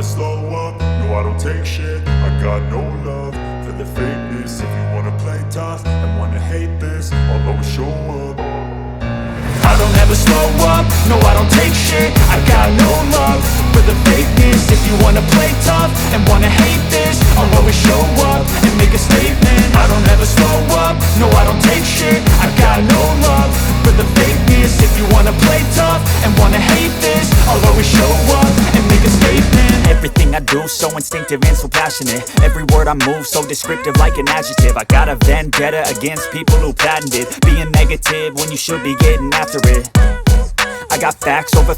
slow up, no I don't take shit. I got no love for the fakeness. If you wanna play tough and wanna hate this, I'll always show up. I don't ever slow up, no I don't take shit. I got no love for the fakeness. If you wanna play tough and wanna hate this, I'll always show up and make a statement. I don't ever slow up, no I don't take shit. I got no love for the fakeness. If you wanna play tough and wanna hate this, I'll always show up and make a statement. Everything I do so instinctive and so passionate. Every word I move so descriptive like an adjective. I got a vendetta against people who patented being negative when you should be getting after it. I got facts over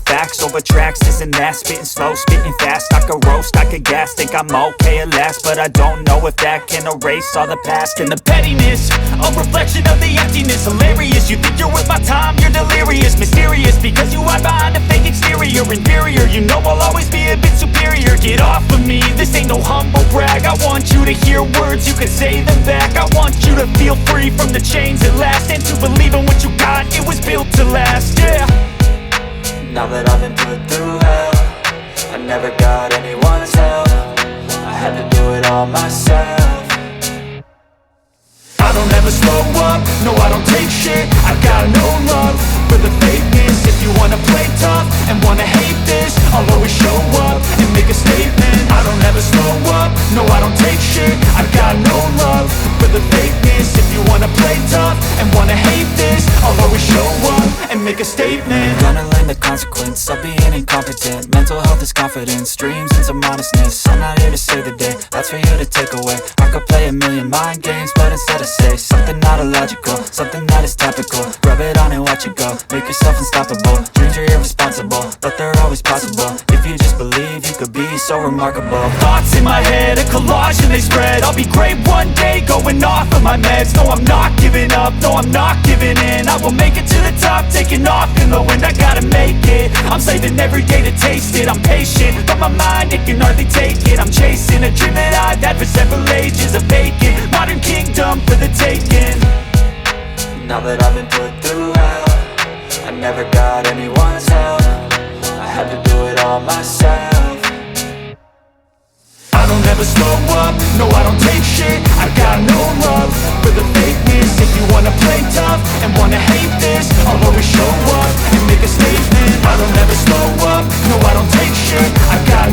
tracks, this and that. Spitting slow, spitting fast, I could roast, I could gas. Think I'm okay at last, but I don't know if that can erase all the past. And the pettiness, a reflection of the emptiness. Hilarious, you think you're worth my time, you're delirious. Mysterious, because you hide behind a fake exterior. Inferior, you know I'll always be a bit superior. Get off of me, this ain't no humble brag. I want you to hear words, you can say them back. I want you to feel free from the chains at last, and to believe in what you got, it was built to last, yeah. Now that I've been put through hell, I never got anyone's help. I had to do it all myself. I don't ever slow up, no I don't take shit. I got no love for the fakeness. If you wanna play tough and wanna hate this, I'll always show up and make a statement. I don't ever slow up, no I don't take shit. I got no love for the fakeness. If you wanna play tough and wanna hate this, I'll always show up and make a statement. Gonna learn the consequence of being incompetent. Mental health is confidence, dreams and some honestness. I'm not here to save the day, that's for you to take away. I could play a million mind games, but instead I say something not illogical, something that is topical. Rub it on and watch it go, make yourself unstoppable. Dreams are irresponsible, but they're always possible. If you just believe, you could be so remarkable. Thoughts in my head, a collage and they spread. I'll be great one day, going off of my meds. No, I'm not giving up, no, I'm not giving in. I will make it to the top, taking off in the wind. I gotta make it, I'm saving every day to taste it. I'm patient, but my mind, it can hardly take it. I'm chasing a dream that I've had for several ages. A vacant, modern kingdom for the taking. Now that I've been put through hell, I never got anyone's help. I had to do it all myself. I don't ever slow up, no I don't take shit. I got no love for the fakeness. If you wanna play tough and wanna hate this, I'll always show up and make a statement. I don't ever slow up, no I don't take shit. I got